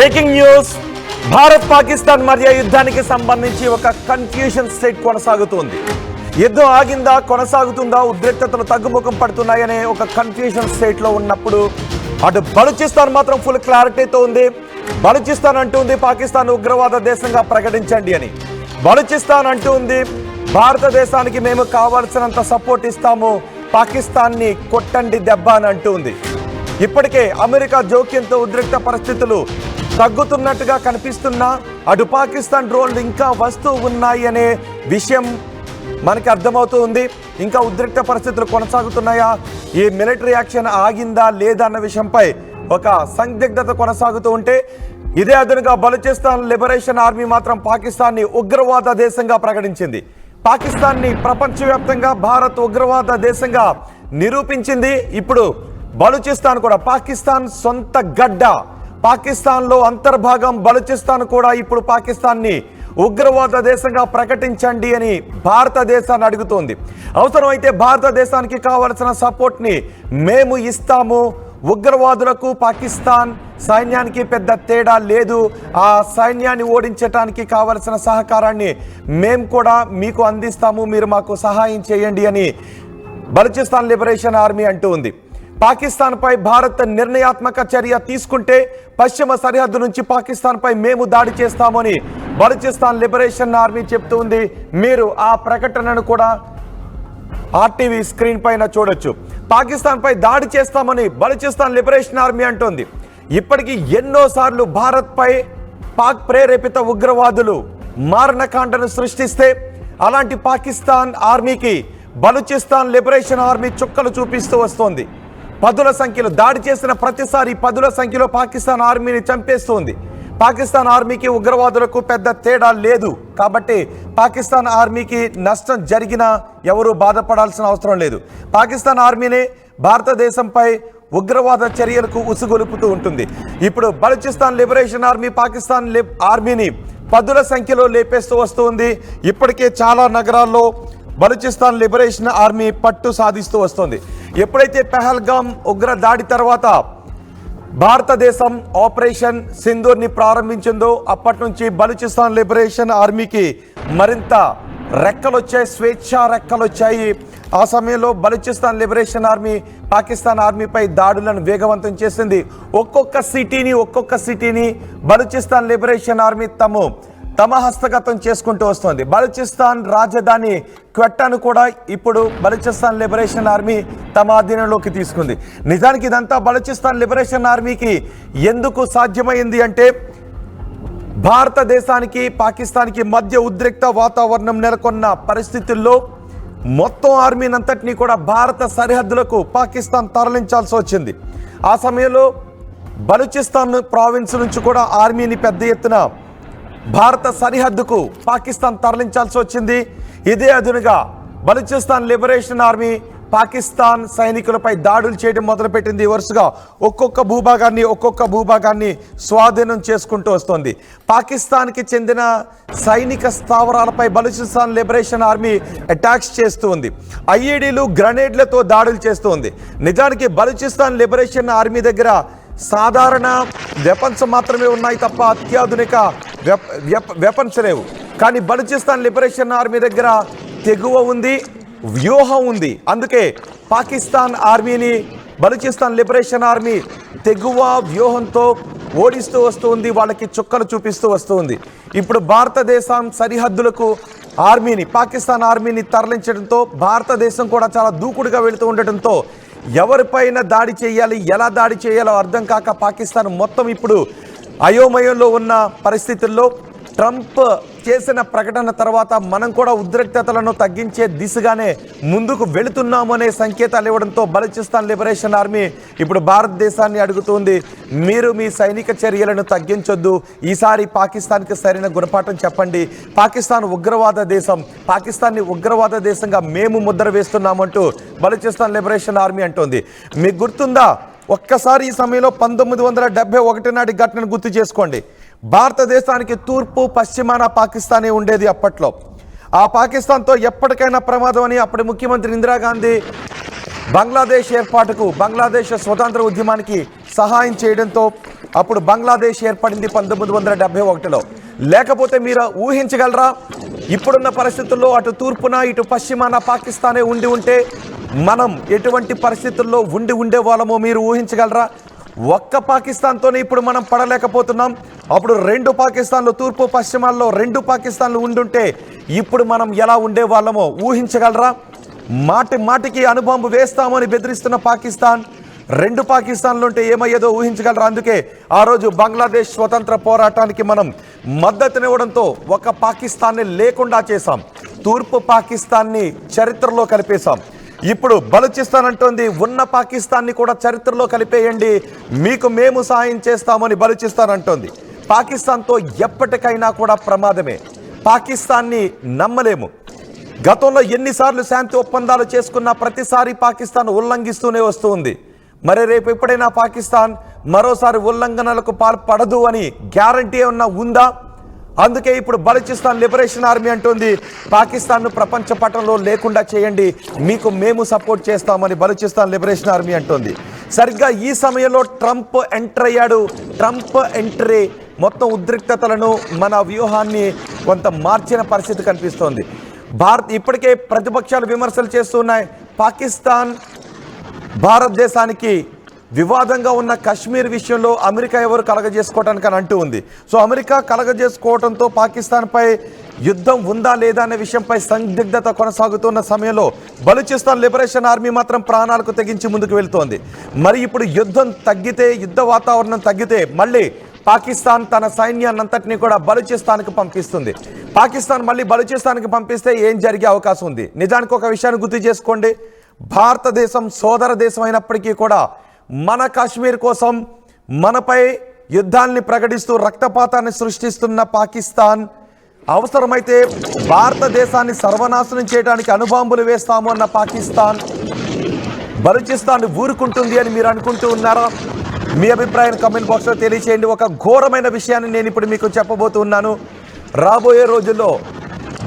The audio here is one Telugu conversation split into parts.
Breaking news. భారత్ పాకిస్తాన్ మధ్య యుద్ధానికి సంబంధించి ఒక కన్ఫ్యూషన్ స్టేట్ కొనసాగుతుంది. యుద్ధం ఆగిందా, కొనసాగుతుందా, ఉద్రిక్తతలు తగ్గుముఖం పడుతున్నాయనే ఒక కన్ఫ్యూషన్ స్టేట్ లో ఉన్నప్పుడు అటు బలూచిస్తాన్ మాత్రం ఫుల్ క్లారిటీతో ఉంది. బలూచిస్తాన్ అంటుంది పాకిస్తాన్ ఉగ్రవాద దేశంగా ప్రకటించండి అని. బలూచిస్తాన్ అంటుంది భారతదేశానికి మేము కావాల్సినంత సపోర్ట్ ఇస్తాము, పాకిస్తాన్ని కొట్టండి దెబ్బ అని అంటుంది. ఇప్పటికే అమెరికా జోక్యంతో ఉద్రిక్త పరిస్థితులు తగ్గుతున్నట్టుగా కనిపిస్తున్నా అటు పాకిస్తాన్ డ్రోన్లు ఇంకా వస్తూ ఉన్నాయి అనే విషయం మనకి అర్థమవుతూ ఉంది. ఇంకా ఉద్రిక్త పరిస్థితులు కొనసాగుతున్నాయా, ఈ మిలిటరీ యాక్షన్ ఆగిందా లేదా అన్న విషయంపై ఒక సందిగ్ధత కొనసాగుతూ ఉంటే, ఇదే అదునుగా బలూచిస్తాన్ లిబరేషన్ ఆర్మీ మాత్రం పాకిస్తాన్ని ఉగ్రవాద దేశంగా ప్రకటించింది. పాకిస్తాన్ని ప్రపంచవ్యాప్తంగా భారత్ ఉగ్రవాద దేశంగా నిరూపించింది. ఇప్పుడు బలూచిస్తాన్ కూడా పాకిస్తాన్ సొంత గడ్డ, పాకిస్తాన్లో అంతర్భాగం బలూచిస్తాన్ కూడా ఇప్పుడు పాకిస్తాన్ని ఉగ్రవాద దేశంగా ప్రకటించండి అని భారతదేశాన్ని అడుగుతోంది. అవసరమైతే భారతదేశానికి కావలసిన సపోర్ట్ని మేము ఇస్తాము, ఉగ్రవాదులకు పాకిస్తాన్ సైన్యానికి పెద్ద తేడా లేదు, ఆ సైన్యాన్ని ఓడించడానికి కావలసిన సహకారాన్ని మేము కూడా మీకు అందిస్తాము, మీరు మాకు సహాయం చేయండి అని బలూచిస్తాన్ లిబరేషన్ ఆర్మీ అంటూ ఉంది. పాకిస్తాన్పై భారత్ నిర్ణయాత్మక చర్య తీసుకుంటే పశ్చిమ సరిహద్దు నుంచి పాకిస్తాన్పై మేము దాడి చేస్తామని బలూచిస్తాన్ లిబరేషన్ ఆర్మీ చెప్తుంది. మీరు ఆ ప్రకటనను కూడా ఆర్టీవీ స్క్రీన్ పైన చూడొచ్చు. పాకిస్తాన్ పై దాడి చేస్తామని బలూచిస్తాన్ లిబరేషన్ ఆర్మీ అంటోంది. ఇప్పటికీ ఎన్నోసార్లు భారత్ పై పాక్ ప్రేరేపిత ఉగ్రవాదులు మారణకాండను సృష్టిస్తే అలాంటి పాకిస్తాన్ ఆర్మీకి బలూచిస్తాన్ లిబరేషన్ ఆర్మీ చుక్కలు చూపిస్తూ వస్తోంది. పదుల సంఖ్యలో దాడి చేసిన ప్రతిసారి పదుల సంఖ్యలో పాకిస్తాన్ ఆర్మీని చంపేస్తోంది. పాకిస్తాన్ ఆర్మీకి ఉగ్రవాదులకు పెద్ద తేడా లేదు కాబట్టి పాకిస్తాన్ ఆర్మీకి నష్టం జరిగినా ఎవరూ బాధపడాల్సిన అవసరం లేదు. పాకిస్తాన్ ఆర్మీనే భారతదేశంపై ఉగ్రవాద చర్యలకు ఉసుగొలుపుతూ ఉంటుంది. ఇప్పుడు బలూచిస్తాన్ లిబరేషన్ ఆర్మీ పాకిస్తాన్ ఆర్మీని పదుల సంఖ్యలో లేపేస్తూ వస్తుంది. ఇప్పటికే చాలా నగరాల్లో బలూచిస్తాన్ లిబరేషన్ ఆర్మీ పట్టు సాధిస్తూ వస్తుంది. ఎప్పుడైతే పెహల్గాం ఉగ్ర దాడి తర్వాత భారతదేశం ఆపరేషన్ సింధూర్ని ప్రారంభించిందో అప్పటి నుంచి బలూచిస్తాన్ లిబరేషన్ ఆర్మీకి మరింత రెక్కలు వచ్చాయి, స్వేచ్ఛా రెక్కలు వచ్చాయి. ఆ సమయంలో బలూచిస్తాన్ లిబరేషన్ ఆర్మీ పాకిస్తాన్ ఆర్మీపై దాడులను వేగవంతం చేసింది. ఒక్కొక్క సిటీని బలూచిస్తాన్ లిబరేషన్ ఆర్మీ తమ హస్తగతం చేసుకుంటూ వస్తుంది. బలూచిస్తాన్ రాజధాని క్వెట్టాను కూడా ఇప్పుడు బలూచిస్తాన్ లిబరేషన్ ఆర్మీ తమ ఆధీనంలోకి తీసుకుంది. నిజానికి ఇదంతా బలూచిస్తాన్ లిబరేషన్ ఆర్మీకి ఎందుకు సాధ్యమైంది అంటే, భారతదేశానికి పాకిస్తాన్కి మధ్య ఉద్రిక్త వాతావరణం నెలకొన్న పరిస్థితుల్లో మొత్తం ఆర్మీనంతటినీ కూడా భారత సరిహద్దులకు పాకిస్తాన్ తరలించాల్సి వచ్చింది. ఆ సమయంలో బలూచిస్తాన్ ప్రావిన్స్ నుంచి కూడా ఆర్మీని పెద్ద ఎత్తున భారత సరిహద్దుకు పాకిస్తాన్ తరలించాల్సి వచ్చింది. ఇదే అదునుగా బలూచిస్తాన్ లిబరేషన్ ఆర్మీ పాకిస్తాన్ సైనికులపై దాడులు చేయడం మొదలుపెట్టింది. వరుసగా ఒక్కొక్క భూభాగాన్ని స్వాధీనం చేసుకుంటూ వస్తోంది. పాకిస్తాన్కి చెందిన సైనిక స్థావరాలపై బలూచిస్తాన్ లిబరేషన్ ఆర్మీ అటాక్స్ చేస్తూ ఉంది. ఐఈడీలు గ్రనేడ్లతో దాడులు చేస్తూ ఉంది. నిజానికి బలూచిస్తాన్ లిబరేషన్ ఆర్మీ దగ్గర సాధారణ వెపన్స్ మాత్రమే ఉన్నాయి తప్ప అత్యాధునిక వెపన్స్ లేవు. కానీ బలూచిస్తాన్ లిబరేషన్ ఆర్మీ దగ్గర తెగువ ఉంది, వ్యూహం ఉంది. అందుకే పాకిస్తాన్ ఆర్మీని బలూచిస్తాన్ లిబరేషన్ ఆర్మీ తెగువ వ్యూహంతో ఓడిస్తూ వస్తుంది, వాళ్ళకి చుక్కలు చూపిస్తూ వస్తుంది. ఇప్పుడు భారతదేశం సరిహద్దులకు పాకిస్తాన్ ఆర్మీని తరలించడంతో భారతదేశం కూడా చాలా దూకుడుగా వెళుతూ ఉండటంతో ఎవరిపైన దాడి చేయాలి, ఎలా దాడి చేయాలో అర్థం కాక పాకిస్తాన్ మొత్తం ఇప్పుడు అయోమయంలో ఉన్న పరిస్థితుల్లో ట్రంప్ చేసిన ప్రకటన తర్వాత మనం కూడా ఉద్రిక్తతలను తగ్గించే దిశగానే ముందుకు వెళుతున్నాము అనే సంకేతాలు ఇవ్వడంతో బలూచిస్తాన్ లిబరేషన్ ఆర్మీ ఇప్పుడు భారతదేశాన్ని అడుగుతుంది, మీరు మీ సైనిక చర్యలను తగ్గించొద్దు, ఈసారి పాకిస్తాన్కి సరైన గుణపాఠం చెప్పండి, పాకిస్తాన్ ఉగ్రవాద దేశం, పాకిస్తాన్ని ఉగ్రవాద దేశంగా మేము ముద్ర వేస్తున్నామంటూ బలూచిస్తాన్ లిబరేషన్ ఆర్మీ అంటోంది. మీకు గుర్తుందా, ఒక్కసారి ఈ సమయంలో 1971 నాటి ఘటనను గుర్తు చేసుకోండి. భారతదేశానికి తూర్పు పశ్చిమాన పాకిస్తానే ఉండేది అప్పట్లో. ఆ పాకిస్తాన్తో ఎప్పటికైనా ప్రమాదం అని అప్పటి ముఖ్యమంత్రి ఇందిరాగాంధీ బంగ్లాదేశ్ ఏర్పాటుకు, బంగ్లాదేశ్ స్వతంత్ర ఉద్యమానికి సహాయం చేయడంతో అప్పుడు బంగ్లాదేశ్ ఏర్పడింది 1971లో. లేకపోతే మీరు ఊహించగలరా ఇప్పుడున్న పరిస్థితుల్లో అటు తూర్పున ఇటు పశ్చిమాన పాకిస్తానే ఉండి ఉంటే మనం ఎటువంటి పరిస్థితుల్లో ఉండే వాళ్ళమో మీరు ఊహించగలరా? ఒక్క పాకిస్తాన్తోనే ఇప్పుడు మనం పడలేకపోతున్నాం. అప్పుడు 2 పాకిస్తాన్లు, తూర్పు పశ్చిమాల్లో 2 పాకిస్తాన్లు ఉండుంటే ఇప్పుడు మనం ఎలా ఉండేవాళ్ళమో ఊహించగలరా? మాటికి అణుబాంబు వేస్తామని బెదిరిస్తున్న పాకిస్తాన్ 2 పాకిస్తాన్లు ఉంటే ఏమయ్యేదో ఊహించగలరా? అందుకే ఆ రోజు బంగ్లాదేశ్ స్వతంత్ర పోరాటానికి మనం మద్దతునివ్వడంతో ఒక పాకిస్తాన్ని లేకుండా చేశాం. తూర్పు పాకిస్తాన్ని చరిత్రలో కలిపేశాం. ఇప్పుడు బలూచిస్తాన్ అంటోంది ఉన్న పాకిస్తాన్ని కూడా చరిత్రలో కలిపేయండి, మీకు మేము సాయం చేస్తామని బలూచిస్తాన్ అంటోంది. పాకిస్తాన్తో ఎప్పటికైనా కూడా ప్రమాదమే. పాకిస్తాన్ని నమ్మలేము. గతంలో ఎన్నిసార్లు శాంతి ఒప్పందాలు చేసుకున్నా ప్రతిసారి పాకిస్తాన్ ఉల్లంఘిస్తూనే వస్తుంది. మరి రేపు ఎప్పుడైనా పాకిస్తాన్ మరోసారి ఉల్లంఘనలకు పాల్పడదు అని గ్యారంటీ ఏమన్నా ఉందా? అందుకే ఇప్పుడు బలూచిస్తాన్ లిబరేషన్ ఆర్మీ అంటుంది పాకిస్తాన్ను ప్రపంచ పటంలో లేకుండా చేయండి, మీకు మేము సపోర్ట్ చేస్తామని బలూచిస్తాన్ లిబరేషన్ ఆర్మీ అంటుంది. సరిగ్గా ఈ సమయంలో ట్రంప్ ఎంటర్ అయ్యాడు. ట్రంప్ ఎంట్రీ మొత్తం ఉద్రిక్తతలను, మన వ్యూహాన్ని కొంత మార్చిన పరిస్థితి కనిపిస్తోంది. భారత్ ఇప్పటికే ప్రతిపక్షాలు విమర్శలు చేస్తున్నాయి. పాకిస్తాన్ భారతదేశానికి వివాదంగా ఉన్న కశ్మీర్ విషయంలో అమెరికా ఎవరు కలగజేసుకోవటానికి అని అంటూ ఉంది. సో అమెరికా కలగజేసుకోవడంతో పాకిస్తాన్పై యుద్ధం ఉందా లేదా అనే విషయంపై సందిగ్ధత కొనసాగుతున్న సమయంలో బలూచిస్తాన్ లిబరేషన్ ఆర్మీ మాత్రం ప్రాణాలకు తెగించి ముందుకు వెళ్తోంది. మరి ఇప్పుడు యుద్ధం తగ్గితే, యుద్ధ వాతావరణం తగ్గితే మళ్ళీ పాకిస్తాన్ తన సైన్యాన్నంతటినీ కూడా బలూచిస్తాన్కి పంపిస్తుంది. పాకిస్తాన్ మళ్ళీ బలూచిస్తాన్కి పంపిస్తే ఏం జరిగే అవకాశం ఉంది? నిజానికి ఒక విషయాన్ని గుర్తు చేసుకోండి, భారతదేశం సోదర దేశం అయినప్పటికీ కూడా మన కాశ్మీర్ కోసం మనపై యుద్ధాన్ని ప్రకటిస్తూ రక్తపాతాన్ని సృష్టిస్తున్న పాకిస్తాన్ అవసరమైతే భారతదేశాన్ని సర్వనాశనం చేయడానికి అణుబాంబులు వేస్తాము అన్న పాకిస్తాన్ బలూచిస్తాన్ ఊరుకుంటుంది అని మీరు అనుకుంటూ ఉన్నారా? మీ అభిప్రాయం కామెంట్ బాక్స్లో తెలియచేయండి. ఒక ఘోరమైన విషయాన్ని నేను ఇప్పుడు మీకు చెప్పబోతున్నాను. రాబోయే రోజుల్లో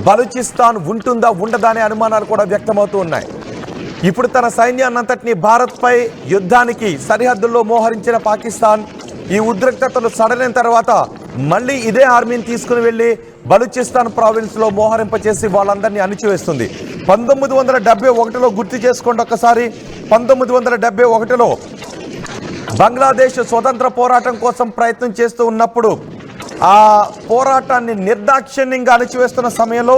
బలూచిస్తాన్ ఉంటుందా ఉండదా అనే అనుమానాలు కూడా వ్యక్తమవుతూ ఉన్నాయి. ఇప్పుడు తన సైన్యాన్నంతటినీ భారత్పై యుద్ధానికి సరిహద్దుల్లో మోహరించిన పాకిస్తాన్ ఈ ఉద్రిక్తతలు సడలిన తర్వాత మళ్ళీ ఇదే ఆర్మీని తీసుకుని వెళ్ళి బలూచిస్తాన్ ప్రావిన్స్లో మోహరింపచేసి వాళ్ళందరినీ అణిచివేస్తుంది. 1971లో గుర్తు చేసుకోండి ఒకసారి. 1971లో బంగ్లాదేశ్ స్వతంత్ర పోరాటం కోసం ప్రయత్నం చేస్తూ ఉన్నప్పుడు ఆ పోరాటాన్ని నిర్దాక్షిణ్యంగా అణిచివేస్తున్న సమయంలో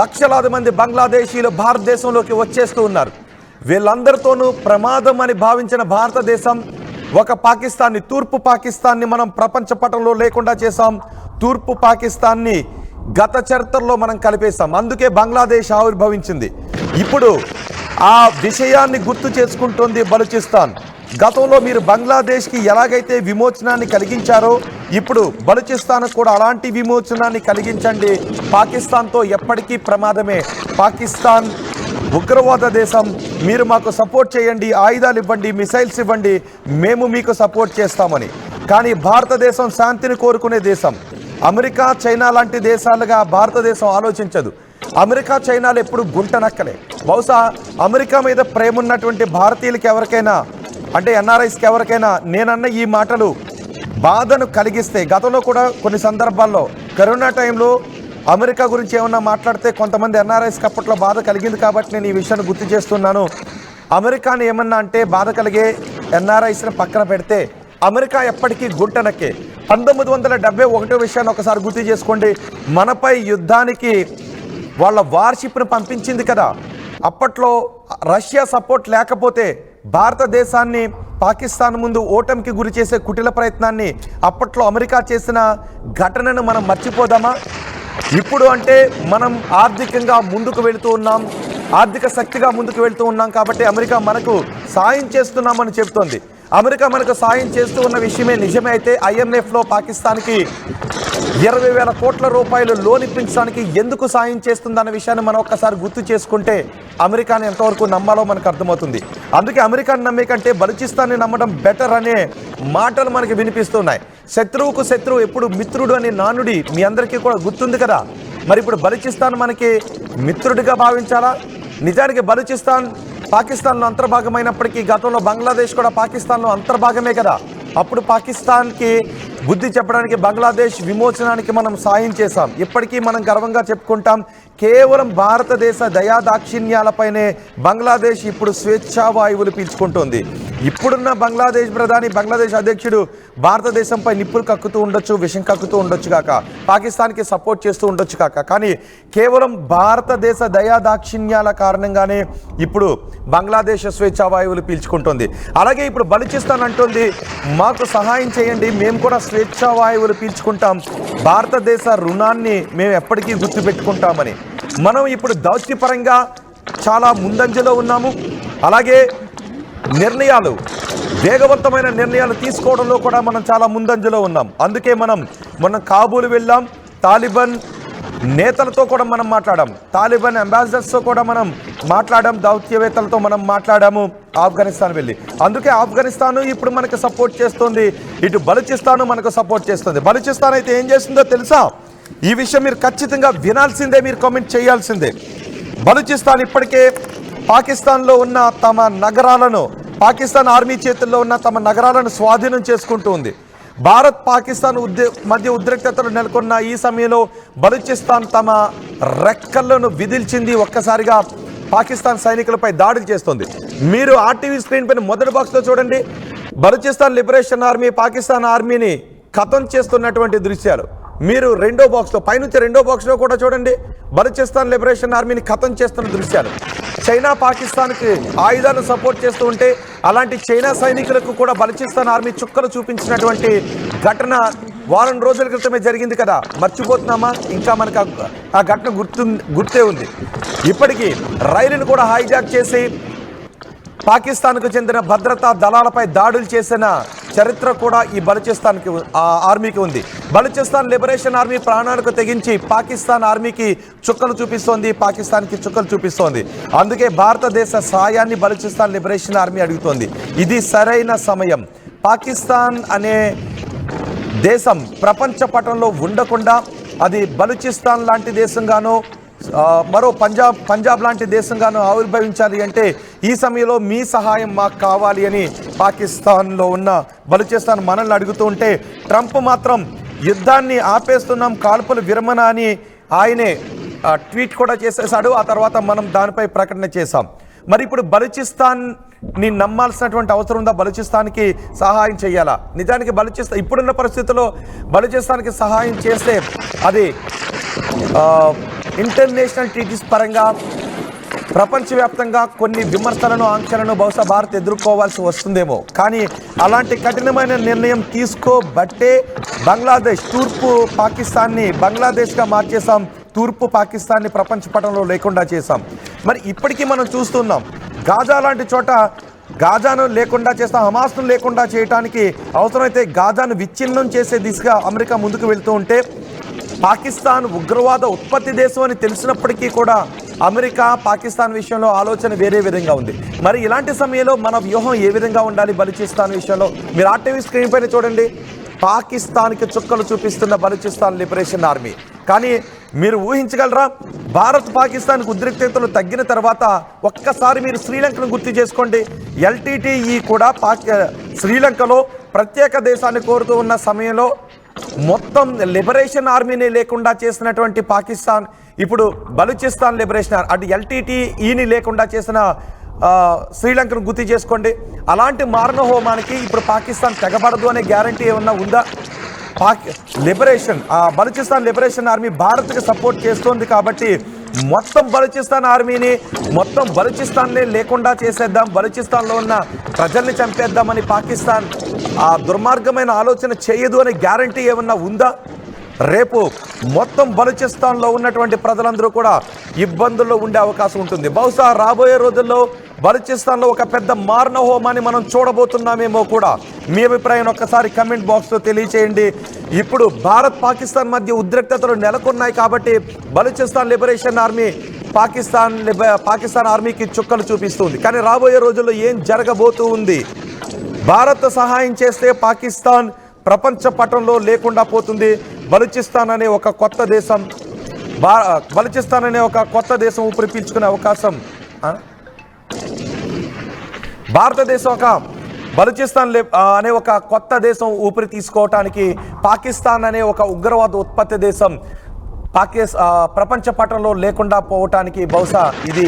లక్షలాది మంది బంగ్లాదేశీలు భారతదేశంలోకి వచ్చేస్తూ ఉన్నారు. వీళ్ళందరితోనూ ప్రమాదం అని భావించిన భారతదేశం ఒక పాకిస్తాన్ని, తూర్పు పాకిస్తాన్ని మనం ప్రపంచ పటంలో లేకుండా చేశాం. తూర్పు పాకిస్తాన్ని గత చరిత్రలో మనం కలిపేశాం. అందుకే బంగ్లాదేశ్ ఆవిర్భవించింది. ఇప్పుడు ఆ విషయాన్ని గుర్తు చేసుకుంటోంది బలూచిస్తాన్. గతంలో మీరు బంగ్లాదేశ్కి ఎలాగైతే విమోచనాన్ని కలిగించారో ఇప్పుడు బలూచిస్తాన్కు కూడా అలాంటి విమోచనాన్ని కలిగించండి. పాకిస్తాన్తో ఎప్పటికీ ప్రమాదమే. పాకిస్తాన్ ఉగ్రవాద దేశం, మీరు మాకు సపోర్ట్ చేయండి, ఆయుధాలు ఇవ్వండి, మిసైల్స్ ఇవ్వండి, మేము మీకు సపోర్ట్ చేస్తామని. కానీ భారతదేశం శాంతిని కోరుకునే దేశం. అమెరికా, చైనా లాంటి దేశాలుగా భారతదేశం ఆలోచించదు. అమెరికా, చైనాలు ఎప్పుడు గుంట నక్కలే. బహుశా అమెరికా మీద ప్రేమ ఉన్నటువంటి భారతీయులకి ఎవరికైనా, అంటే ఎన్ఆర్ఐస్కి ఎవరికైనా నేనన్న ఈ మాటలు బాధను కలిగిస్తే, గతంలో కూడా కొన్ని సందర్భాల్లో కరోనా టైంలో అమెరికా గురించి ఏమన్నా మాట్లాడితే కొంతమంది ఎన్ఆర్ఐస్కి అప్పట్లో బాధ కలిగింది కాబట్టి నేను ఈ విషయాన్ని గుర్తు చేస్తున్నాను. అమెరికాని ఏమన్నా అంటే బాధ కలిగే ఎన్ఆర్ఐస్ని పక్కన పెడితే అమెరికా ఎప్పటికీ గుంటనక్కే. 1971 విషయాన్ని ఒకసారి గుర్తు చేసుకోండి. మనపై యుద్ధానికి వాళ్ళ వార్షిప్ను పంపించింది కదా. అప్పట్లో రష్యా సపోర్ట్ లేకపోతే భారతదేశాన్ని పాకిస్తాన్ ముందు ఓటమికి గురి చేసే కుటిల ప్రయత్నాన్ని అప్పట్లో అమెరికా చేసిన ఘటనను మనం మర్చిపోదామా? ఇప్పుడు అంటే మనం ఆర్థికంగా ముందుకు వెళుతూ ఉన్నాం, ఆర్థిక శక్తిగా ముందుకు వెళుతూ ఉన్నాం కాబట్టి అమెరికా మనకు సాయం చేస్తున్నామని చెప్తోంది. అమెరికా మనకు సాయం చేస్తూ ఉన్న విషయమే నిజమే అయితే IMFలో పాకిస్తాన్కి 20,000 కోట్ల రూపాయలు లోన్ ఇప్పించడానికి ఎందుకు సాయం చేస్తుందన్న విషయాన్ని మనం ఒక్కసారి గుర్తు చేసుకుంటే అమెరికాని ఎంతవరకు నమ్మాలో మనకు అర్థమవుతుంది. అందుకే అమెరికాని నమ్మే కంటే బలూచిస్తాన్ని నమ్మడం బెటర్ అనే మాటలు మనకి వినిపిస్తున్నాయి. శత్రువుకు శత్రువు ఎప్పుడు మిత్రుడు అనే నానుడి మీ అందరికీ కూడా గుర్తుంది కదా. మరి ఇప్పుడు బలూచిస్తాన్ మనకి మిత్రుడిగా భావించాలా? నిజానికి బలూచిస్తాన్ పాకిస్తాన్లో అంతర్భాగమైనప్పటికీ గతంలో బంగ్లాదేశ్ కూడా పాకిస్తాన్లో అంతర్భాగమే కదా. అప్పుడు పాకిస్తాన్కి బుద్ధి చెప్పడానికి, బంగ్లాదేశ్ విమోచనానికి మనం సాయం చేశాం. ఇప్పటికీ మనం గర్వంగా చెప్పుకుంటాం, కేవలం భారతదేశ దయాదాక్షిణ్యాలపైనే బంగ్లాదేశ్ ఇప్పుడు స్వేచ్ఛావాయువులు పీల్చుకుంటుంది. ఇప్పుడున్న బంగ్లాదేశ్ ప్రధాని, బంగ్లాదేశ్ అధ్యక్షుడు భారతదేశంపై నిప్పులు కక్కుతూ ఉండొచ్చు, విషం కక్కుతూ ఉండొచ్చు కాక, పాకిస్తాన్కి సపోర్ట్ చేస్తూ ఉండొచ్చు కాక, కానీ కేవలం భారతదేశ దయాదాక్షిణ్యాల కారణంగానే ఇప్పుడు బంగ్లాదేశ్ స్వేచ్ఛావాయువులు పీల్చుకుంటుంది. అలాగే ఇప్పుడు బలూచిస్తాన్ అంటుంది, మాకు సహాయం చేయండి, మేము కూడా స్వేచ్ఛావాయువులు పీల్చుకుంటాం, భారతదేశ రుణాన్ని మేము ఎప్పటికీ గుర్తుపెట్టుకుంటామని. మనం ఇప్పుడు దౌత్యపరంగా చాలా ముందంజలో ఉన్నాము. అలాగే నిర్ణయాలు, వేగవంతమైన నిర్ణయాలు తీసుకోవడంలో కూడా మనం చాలా ముందంజలో ఉన్నాం. అందుకే మనం కాబూల్ వెళ్ళాం, తాలిబాన్ నేతలతో కూడా మనం మాట్లాడాం, తాలిబాన్ అంబాసిడర్స్తో కూడా మనం మాట్లాడాం, దౌత్యవేత్తలతో మనం మాట్లాడాము ఆఫ్ఘనిస్తాన్ వెళ్ళి. అందుకే ఆఫ్ఘనిస్తాన్ ఇప్పుడు మనకు సపోర్ట్ చేస్తుంది, ఇటు బలూచిస్తాన్ మనకు సపోర్ట్ చేస్తుంది. బలూచిస్తాన్ అయితే ఏం చేస్తుందో తెలుసా? ఈ విషయం మీరు ఖచ్చితంగా వినాల్సిందే, మీరు కామెంట్ చేయాల్సిందే. బలూచిస్తాన్ ఇప్పటికే పాకిస్తాన్లో ఉన్న తమ నగరాలను, పాకిస్తాన్ ఆర్మీ చేతుల్లో ఉన్న తమ నగరాలను స్వాధీనం చేసుకుంటూ ఉంది. భారత్ పాకిస్తాన్ మధ్య ఉద్రిక్తతలు నెలకొన్న ఈ సమయంలో బలూచిస్తాన్ తమ రెక్కలను విదిల్చింది. ఒక్కసారిగా పాకిస్తాన్ సైనికులపై దాడులు చేస్తుంది. మీరు ఆర్టీవీ స్క్రీన్ పైన మొదటి బాక్స్లో చూడండి, బలూచిస్తాన్ లిబరేషన్ ఆర్మీ పాకిస్తాన్ ఆర్మీని ఖతం చేస్తున్నటువంటి దృశ్యాలు. మీరు రెండో బాక్స్లో, పైనుంచి రెండో బాక్స్లో కూడా చూడండి, బలూచిస్తాన్ లిబరేషన్ ఆర్మీని ఖతం చేస్తున్న దృశ్యాలు. చైనా పాకిస్తాన్కి ఆయుధాలను సపోర్ట్ చేస్తూ ఉంటే, అలాంటి చైనా సైనికులకు కూడా బలూచిస్తాన్ ఆర్మీ చుక్కలు చూపించినటువంటి ఘటన వారం రోజుల క్రితమే జరిగింది కదా, మర్చిపోతున్నామా? ఇంకా మనకు ఆ ఘటన గుర్తే ఉంది. ఇప్పటికీ రైలును కూడా హైజాక్ చేసి పాకిస్తాన్కు చెందిన భద్రతా దళాలపై దాడులు చేసిన చరిత్ర కూడా ఈ బలూచిస్తాన్కి ఆర్మీకి ఉంది. బలూచిస్తాన్ లిబరేషన్ ఆర్మీ ప్రాణాలకు తెగించి పాకిస్తాన్ ఆర్మీకి చుక్కలు చూపిస్తోంది, పాకిస్తాన్కి చుక్కలు చూపిస్తోంది. అందుకే భారతదేశ సాయాన్ని బలూచిస్తాన్ లిబరేషన్ ఆర్మీ అడుగుతోంది. ఇది సరైన సమయం. పాకిస్తాన్ అనే దేశం ప్రపంచ పటంలో ఉండకుండా అది బలూచిస్తాన్ లాంటి దేశంగానో మరో పంజాబ్ లాంటి దేశంగానూ ఆవిర్భవించాలి అంటే ఈ సమయంలో మీ సహాయం మాకు కావాలి అని పాకిస్తాన్లో ఉన్న బలూచిస్తాన్ మనల్ని అడుగుతూ ఉంటే, ట్రంప్ మాత్రం యుద్ధాన్ని ఆపేస్తున్నాం, కాల్పుల విరమణ అని ఆయనే ట్వీట్ కూడా చేసేసాడు. ఆ తర్వాత మనం దానిపై ప్రకటన చేశాం. మరి ఇప్పుడు బలూచిస్తాన్ని నమ్మాల్సినటువంటి అవసరం ఉందా? బలూచిస్తాన్కి సహాయం చేయాలా? నిజానికి బలూచిస్తాన్ ఇప్పుడున్న పరిస్థితుల్లో బలూచిస్తాన్కి సహాయం చేస్తే అది ఇంటర్నేషనల్ ట్రీటీస్ పరంగా ప్రపంచవ్యాప్తంగా కొన్ని విమర్శలను, ఆంక్షలను బహుశా భారత్ ఎదుర్కోవాల్సి వస్తుందేమో. కానీ అలాంటి కఠినమైన నిర్ణయం తీసుకోబట్టే బంగ్లాదేశ్, తూర్పు పాకిస్తాన్ని బంగ్లాదేశ్గా మార్చేసాం, తూర్పు పాకిస్తాన్ని ప్రపంచ పటంలో లేకుండా చేశాం. మరి ఇప్పటికీ మనం చూస్తున్నాం, గాజా లాంటి చోట గాజాను లేకుండా చేస్తాం, హమాస్ను లేకుండా చేయడానికి అవసరమైతే గాజాను విచ్ఛిన్నం చేసే దిశగా అమెరికా ముందుకు వెళ్తూ ఉంటే, పాకిస్తాన్ ఉగ్రవాద ఉత్పత్తి దేశం అని తెలిసినప్పటికీ కూడా అమెరికా పాకిస్తాన్ విషయంలో ఆలోచన వేరే విధంగా ఉంది. మరి ఇలాంటి సమయంలో మన వ్యూహం ఏ విధంగా ఉండాలి బలూచిస్తాన్ విషయంలో? మీరు ఆర్టీవీ స్క్రీన్ పైన చూడండి, పాకిస్తాన్కి చుక్కలు చూపిస్తున్న బలూచిస్తాన్ లిబరేషన్ ఆర్మీ. కానీ మీరు ఊహించగలరా, భారత్ పాకిస్తాన్కి ఉద్రిక్తతలు తగ్గిన తర్వాత ఒక్కసారి మీరు శ్రీలంకను గుర్తు చేసుకోండి. ఎల్టీటీఈ కూడా శ్రీలంకలో ప్రత్యేక దేశాన్ని కోరుతూ ఉన్న సమయంలో మొత్తం లిబరేషన్ ఆర్మీని లేకుండా చేసినటువంటి పాకిస్తాన్ ఇప్పుడు బలూచిస్తాన్ లిబరేషన్, అటు ఎల్టీటీఈని లేకుండా చేసిన శ్రీలంకను గుర్తు చేసుకోండి. అలాంటి మారణ హోమానికి ఇప్పుడు పాకిస్తాన్ తెగబడదు అనే గ్యారంటీ ఏమన్నా ఉందా? బలూచిస్తాన్ లిబరేషన్ ఆర్మీ భారత్కి సపోర్ట్ చేస్తోంది కాబట్టి మొత్తం బలూచిస్తాన్ ఆర్మీని, మొత్తం బలూచిస్తాన్నే లేకుండా చేసేద్దాం, బలూచిస్తాన్లో ఉన్న ప్రజల్ని చంపేద్దామని పాకిస్తాన్ ఆ దుర్మార్గమైన ఆలోచన చేయదు అనే గ్యారంటీ ఏమన్నా ఉందా? రేపు మొత్తం బలూచిస్తాన్లో ఉన్నటువంటి ప్రజలందరూ కూడా ఇబ్బందుల్లో ఉండే అవకాశం ఉంటుంది. బహుశా రాబోయే రోజుల్లో బలూచిస్తాన్లో ఒక పెద్ద మారణ హోమాన్ని మనం చూడబోతున్నామేమో కూడా. మీ అభిప్రాయం ఒక్కసారి కమెంట్ బాక్స్లో తెలియచేయండి. ఇప్పుడు భారత్ పాకిస్తాన్ మధ్య ఉద్రిక్తతలు నెలకొన్నాయి కాబట్టి బలూచిస్తాన్ లిబరేషన్ ఆర్మీ పాకిస్తాన్ ఆర్మీకి చుక్కలు చూపిస్తుంది. కానీ రాబోయే రోజుల్లో ఏం జరగబోతూ ఉంది? భారత్ సహాయం చేస్తే పాకిస్తాన్ ప్రపంచ పటంలో లేకుండా పోతుంది. బలూచిస్తాన్ అనే ఒక కొత్త దేశం ఊపిరి పీల్చుకునే అవకాశం, భారతదేశం ఒక బలూచిస్తాన్ అనే ఒక కొత్త దేశం ఊపిరి తీసుకోవటానికి పాకిస్తాన్ అనే ఒక ఉగ్రవాద ఉత్పత్తి దేశం ప్రపంచ పటంలో లేకుండా పోవటానికి బహుశా ఇది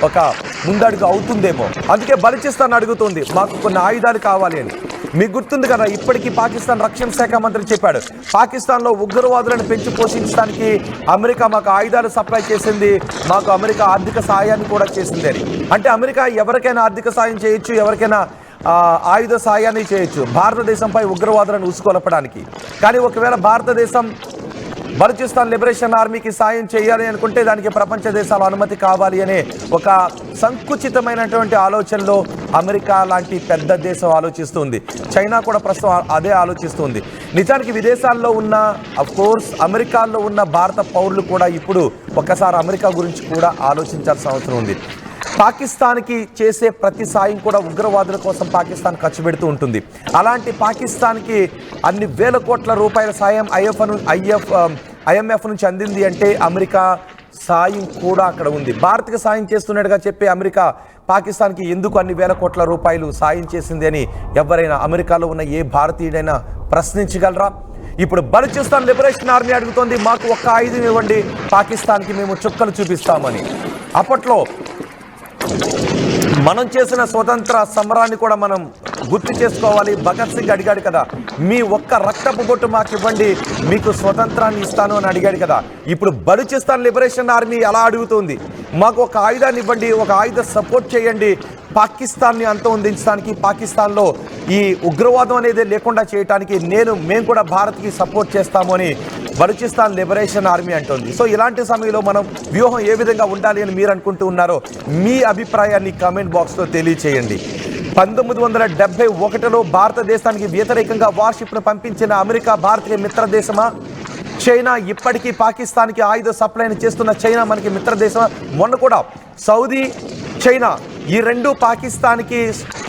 ఒక ముందడుగు అవుతుందేమో. అందుకే బలూచిస్తాన్ అడుగుతుంది మాకు కొన్ని ఆయుధాలు కావాలి అని. మీకు గుర్తుంది కదా, ఇప్పటికీ పాకిస్తాన్ రక్షణ శాఖ మంత్రి చెప్పాడు, పాకిస్తాన్లో ఉగ్రవాదులను పెంచి పోషించడానికి అమెరికా మాకు ఆయుధాలు సప్లై చేసింది, మాకు అమెరికా ఆర్థిక సాయాన్ని కూడా చేసింది అని. అంటే అమెరికా ఎవరికైనా ఆర్థిక సాయం చేయొచ్చు, ఎవరికైనా ఆయుధ సాయాన్ని చేయొచ్చు భారతదేశంపై ఉగ్రవాదులను ఉసుకొలపడానికి. కానీ ఒకవేళ భారతదేశం బలూచిస్తాన్ లిబరేషన్ ఆర్మీకి సాయం చేయాలి అనుకుంటే దానికి ప్రపంచ దేశాల అనుమతి కావాలి అనే ఒక సంకుచితమైనటువంటి ఆలోచనలో అమెరికా లాంటి పెద్ద దేశం ఆలోచిస్తుంది. చైనా కూడా ప్రస్తుతం అదే ఆలోచిస్తుంది. నిజానికి విదేశాల్లో ఉన్న అఫ్కోర్స్ అమెరికాలో ఉన్న భారత పౌరులు కూడా ఇప్పుడు ఒక్కసారి అమెరికా గురించి కూడా ఆలోచించాల్సిన అవసరం ఉంది. పాకిస్తాన్కి చేసే ప్రతి సాయం కూడా ఉగ్రవాదుల కోసం పాకిస్తాన్ ఖర్చు పెడుతూ ఉంటుంది. అలాంటి పాకిస్తాన్కి అన్ని వేల కోట్ల రూపాయల సాయం IMF నుంచి అందింది అంటే అమెరికా సాయం కూడా అక్కడ ఉంది. భారత్కి సాయం చేస్తున్నట్టుగా చెప్పే అమెరికా పాకిస్తాన్కి ఎందుకు అన్ని వేల కోట్ల రూపాయలు సాయం చేసింది అని ఎవరైనా అమెరికాలో ఉన్న ఏ భారతీయుడైనా ప్రశ్నించగలరా? ఇప్పుడు బలూచిస్తాన్ లిబరేషన్ ఆర్మీ అడుగుతోంది మాకు ఒక్క ఆయుధం ఇవ్వండి, పాకిస్తాన్కి మేము చుక్కలు చూపిస్తామని. అప్పట్లో మనం చేసిన స్వతంత్ర సమరాన్ని కూడా మనం గుర్తు చేసుకోవాలి. భగత్ సింగ్ అడిగాడు కదా, మీ ఒక్క రక్తపు బొట్టు మాకు ఇవ్వండి, మీకు స్వతంత్రాన్ని ఇస్తాను అని అడిగాడు కదా. ఇప్పుడు బలూచిస్తాన్ లిబరేషన్ ఆర్మీ ఎలా అడుగుతుంది, మాకు ఒక ఆయుధాన్ని ఇవ్వండి, ఒక ఆయుధ సపోర్ట్ చేయండి, పాకిస్తాన్ని అంతమొందించడానికి, పాకిస్తాన్లో ఈ ఉగ్రవాదం అనేది లేకుండా చేయడానికి మేము కూడా భారత్కి సపోర్ట్ చేస్తాము అని బలూచిస్తాన్ లిబరేషన్ ఆర్మీ అంటుంది. సో ఇలాంటి సమయంలో మనం వ్యూహం ఏ విధంగా ఉండాలి అని మీరు అనుకుంటూ ఉన్నారో మీ అభిప్రాయాన్ని కామెంట్ బాక్స్లో తెలియచేయండి. 1971లో భారతదేశానికి వ్యతిరేకంగా వార్షిప్ను పంపించిన అమెరికా భారతీయ మిత్రదేశమా? చైనా ఇప్పటికీ పాకిస్తాన్కి ఆయుధ సప్లైని చేస్తున్న చైనా మనకి మిత్రదేశమా? మొన్న కూడా సౌదీ, చైనా ఈ రెండు పాకిస్తాన్కి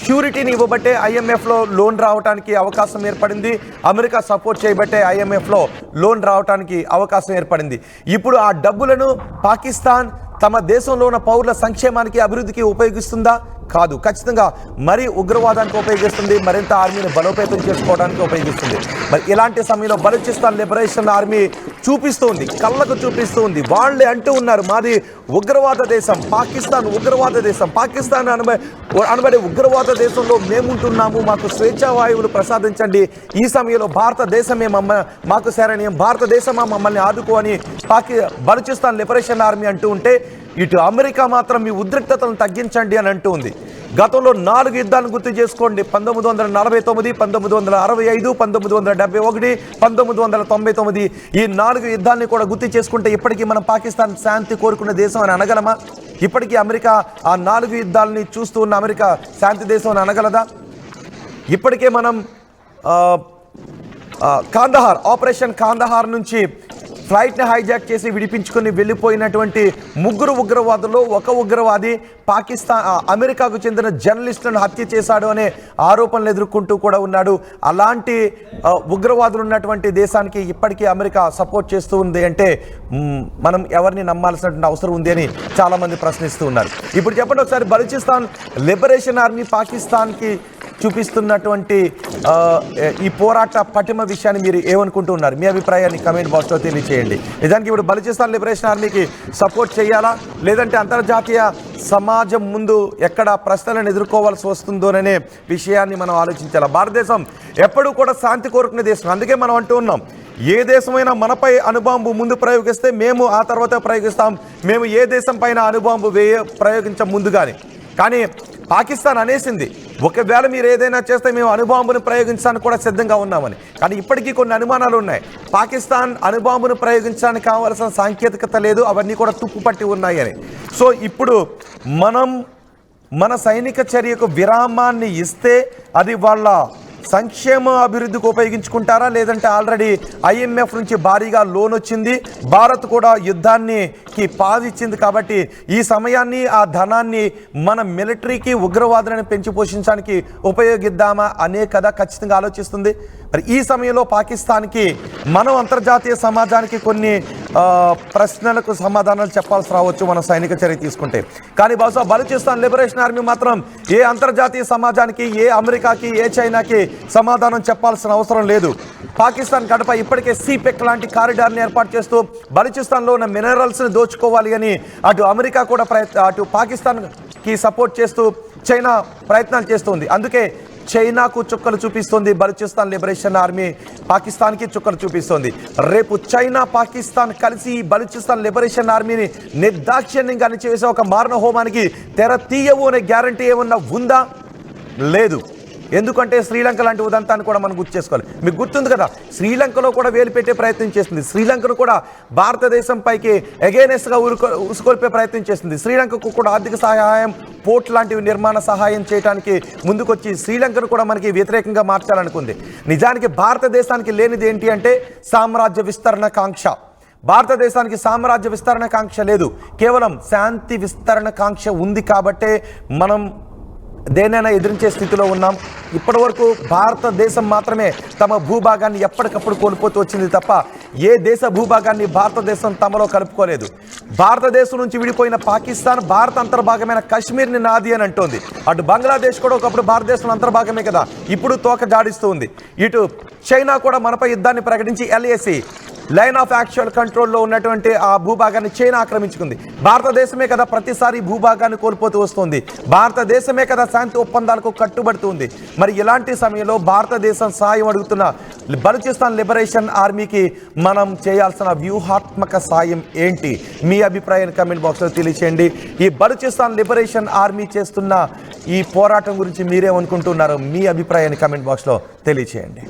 షూరిటీని ఇవ్వబట్టే IMFలో లోన్ రావడానికి అవకాశం ఏర్పడింది. అమెరికా సపోర్ట్ చేయబట్టే IMFలో లోన్ రావడానికి అవకాశం ఏర్పడింది. ఇప్పుడు ఆ డబ్బులను పాకిస్తాన్ తమ దేశంలో ఉన్న పౌరుల సంక్షేమానికి, అభివృద్ధికి ఉపయోగిస్తుందా? కాదు. ఖచ్చితంగా మరి ఉగ్రవాదానికి ఉపయోగిస్తుంది, మరింత ఆర్మీని బలోపేతం చేసుకోవడానికి ఉపయోగిస్తుంది. మరి ఇలాంటి సమయంలో బలూచిస్తాన్ లిబరేషన్ ఆర్మీ చూపిస్తుంది, కళ్ళకు చూపిస్తుంది. వాళ్ళే అంటూ ఉన్నారు మాది ఉగ్రవాద దేశం, పాకిస్తాన్ ఉగ్రవాద దేశం, పాకిస్తాన్ అనబడే ఉగ్రవాద దేశంలో మేముంటున్నాము, మాకు స్వేచ్ఛా వాయువులు ప్రసాదించండి. ఈ సమయంలో భారతదేశమే మాకు శరణ్యం, భారతదేశమా మమ్మల్ని ఆదుకోని బలూచిస్తాన్ లిబరేషన్ ఆర్మీ అంటూ ఉంటే, ఇటు అమెరికా మాత్రం మీ ఉద్రిక్తతలను తగ్గించండి అని అంటూ ఉంది. గతంలో 4 యుద్ధాలను గుర్తు చేసుకోండి. 1949, 1965, 1971, 1999 ఈ 4 యుద్ధాన్ని కూడా గుర్తు చేసుకుంటే ఇప్పటికీ మనం పాకిస్తాన్ శాంతి కోరుకున్న దేశం అని అనగలమా? ఇప్పటికీ అమెరికా ఆ 4 యుద్ధాలని చూస్తూ ఉన్న అమెరికా శాంతి దేశం అని అనగలదా? ఇప్పటికే మనం కాందహార్, ఆపరేషన్ కాందహార్ నుంచి ఫ్లైట్ని హైజాక్ చేసి విడిపించుకొని వెళ్ళిపోయినటువంటి 3 ఉగ్రవాదుల్లో ఒక ఉగ్రవాది అమెరికాకు చెందిన జర్నలిస్టులను హత్య చేశాడు అనే ఆరోపణలు ఎదుర్కొంటూ కూడా ఉన్నాడు. అలాంటి ఉగ్రవాదులు ఉన్నటువంటి దేశానికి ఇప్పటికీ అమెరికా సపోర్ట్ చేస్తూ ఉంది అంటే మనం ఎవరిని నమ్మాల్సినటువంటి అవసరం ఉంది అని చాలామంది ప్రశ్నిస్తూ ఉన్నారు. ఇప్పుడు చెప్పండి ఒకసారి, బలూచిస్తాన్ లిబరేషన్ ఆర్మీ పాకిస్తాన్కి చూపిస్తున్నటువంటి ఈ పోరాట పటిమ విషయాన్ని మీరు ఏమనుకుంటూ ఉన్నారు? మీ అభిప్రాయాన్ని కమెంట్ బాక్స్లో తెలియచేయండి. నిజానికి ఇప్పుడు బలూచిస్తాన్ లిబరేషన్ ఆర్మీకి సపోర్ట్ చేయాలా, లేదంటే అంతర్జాతీయ సమాజం ముందు ఎక్కడ ప్రశ్నలను ఎదుర్కోవాల్సి వస్తుందోననే విషయాన్ని మనం ఆలోచించాలి. భారతదేశం ఎప్పుడూ కూడా శాంతి కోరుకునే దేశం. అందుకే మనం అంటూ ఉన్నాం, ఏ దేశమైనా మనపై అణుబాంబు ముందు ప్రయోగిస్తే మేము ఆ తర్వాత ప్రయోగిస్తాం, మేము ఏ దేశం పైన అణుబాంబు ప్రయోగించ ముందుగానే. కానీ పాకిస్తాన్ అనేసింది ఒకవేళ మీరు ఏదైనా చేస్తే మేము అణుబాంబును ప్రయోగించడానికి కూడా సిద్ధంగా ఉన్నామని. కానీ ఇప్పటికీ కొన్ని అనుమానాలు ఉన్నాయి. పాకిస్తాన్ అణుబాంబును ప్రయోగించడానికి కావాల్సిన సాంకేతికత లేదు, అవన్నీ కూడా తుప్పుపట్టి ఉన్నాయని. సో ఇప్పుడు మనం మన సైనిక చర్యకు విరామాన్ని ఇస్తే అది వాళ్ళ సంక్షేమ అభివృద్ధికి ఉపయోగించుకుంటారా, లేదంటే ఆల్రెడీ IMF నుంచి భారీగా లోన్ వచ్చింది, భారత్ కూడా యుద్ధానికి పాదిచ్చింది కాబట్టి ఈ సమయాన్ని ఆ ధనాన్ని మన మిలిటరీకి ఉగ్రవాదులను పెంచి పోషించడానికి ఉపయోగిద్దామా అనే కదా ఖచ్చితంగా ఆలోచిస్తుంది. మరి ఈ సమయంలో పాకిస్తాన్కి మనం అంతర్జాతీయ సమాజానికి కొన్ని ప్రశ్నలకు సమాధానాలు చెప్పాల్సి రావచ్చు మనం సైనిక చర్య తీసుకుంటే. కానీ బహుశా బలూచిస్తాన్ లిబరేషన్ ఆర్మీ మాత్రం ఏ అంతర్జాతీయ సమాజానికి, ఏ అమెరికాకి, ఏ చైనాకి సమాధానం చెప్పాల్సిన అవసరం లేదు. పాకిస్తాన్ గడప ఇప్పటికే సీపెక్ లాంటి కారిడార్ని ఏర్పాటు చేస్తూ బలూచిస్తాన్లో ఉన్న మినరల్స్ని దోచుకోవాలి అని అటు అమెరికా కూడా అటు పాకిస్తాన్కి సపోర్ట్ చేస్తూ చైనా ప్రయత్నాలు చేస్తుంది. అందుకే చైనాకు చుక్కలు చూపిస్తుంది బలూచిస్తాన్ లిబరేషన్ ఆర్మీ, పాకిస్తాన్కి చుక్కలు చూపిస్తుంది. రేపు చైనా, పాకిస్తాన్ కలిసి బలూచిస్తాన్ లిబరేషన్ ఆర్మీని నిర్దాక్షిణ్యంగా అణిచివేసే ఒక మారణ హోమానికి తెర తీయవు అనే గ్యారంటీ ఏమన్నా ఉందా? లేదు. ఎందుకంటే శ్రీలంక లాంటి ఉదంతాన్ని కూడా మనం గుర్తు చేసుకోవాలి. మీకు గుర్తుంది కదా, శ్రీలంకలో కూడా వేలు పెట్టే ప్రయత్నం చేస్తుంది. శ్రీలంకను కూడా భారతదేశం పైకి అగైనెస్ట్గా ఉసుకొల్పే ప్రయత్నం చేస్తుంది. శ్రీలంకకు కూడా ఆర్థిక సహాయం, పోర్ట్ లాంటివి నిర్మాణ సహాయం చేయడానికి ముందుకొచ్చి శ్రీలంకను కూడా మనకి వ్యతిరేకంగా మార్చాలనుకుంది. నిజానికి భారతదేశానికి లేనిది ఏంటి అంటే సామ్రాజ్య విస్తరణ కాంక్ష. భారతదేశానికి సామ్రాజ్య విస్తరణ కాంక్ష లేదు, కేవలం శాంతి విస్తరణ కాంక్ష ఉంది. కాబట్టే మనం దేనైనా ఎదిరించే స్థితిలో ఉన్నాం. ఇప్పటి వరకు భారతదేశం మాత్రమే తమ భూభాగాన్ని ఎప్పటికప్పుడు కోల్పోతూ వచ్చింది తప్ప ఏ దేశ భూభాగాన్ని భారతదేశం తమలో కలుపుకోలేదు. భారతదేశం నుంచి విడిపోయిన పాకిస్తాన్ భారత అంతర్భాగమైన కాశ్మీర్ని నాది అని అంటోంది. అటు బంగ్లాదేశ్ కూడా ఒకప్పుడు భారతదేశం అంతర్భాగమే కదా, ఇప్పుడు తోక జాడిస్తూ ఉంది. ఇటు చైనా కూడా మనపై యుద్ధాన్ని ప్రకటించి LAC లైన్ ఆఫ్ యాక్చువల్ కంట్రోల్లో ఉన్నటువంటి ఆ భూభాగాన్ని చైనా ఆక్రమించుకుంది. భారతదేశమే కదా ప్రతిసారి భూభాగాన్ని కోల్పోతూ వస్తుంది. భారతదేశమే కదా శాంతి ఒప్పందాలకు కట్టుబడుతుంది. మరి ఇలాంటి సమయంలో భారతదేశం సాయం అడుగుతున్న బలూచిస్తాన్ లిబరేషన్ ఆర్మీకి మనం చేయాల్సిన వ్యూహాత్మక సాయం ఏంటి? మీ అభిప్రాయాన్ని కమెంట్ బాక్స్లో తెలియచేయండి. ఈ బలూచిస్తాన్ లిబరేషన్ ఆర్మీ చేస్తున్న ఈ పోరాటం గురించి మీరేమనుకుంటున్నారో మీ అభిప్రాయాన్ని కమెంట్ బాక్స్లో తెలియచేయండి.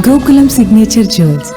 Gokulam Signature Jewels,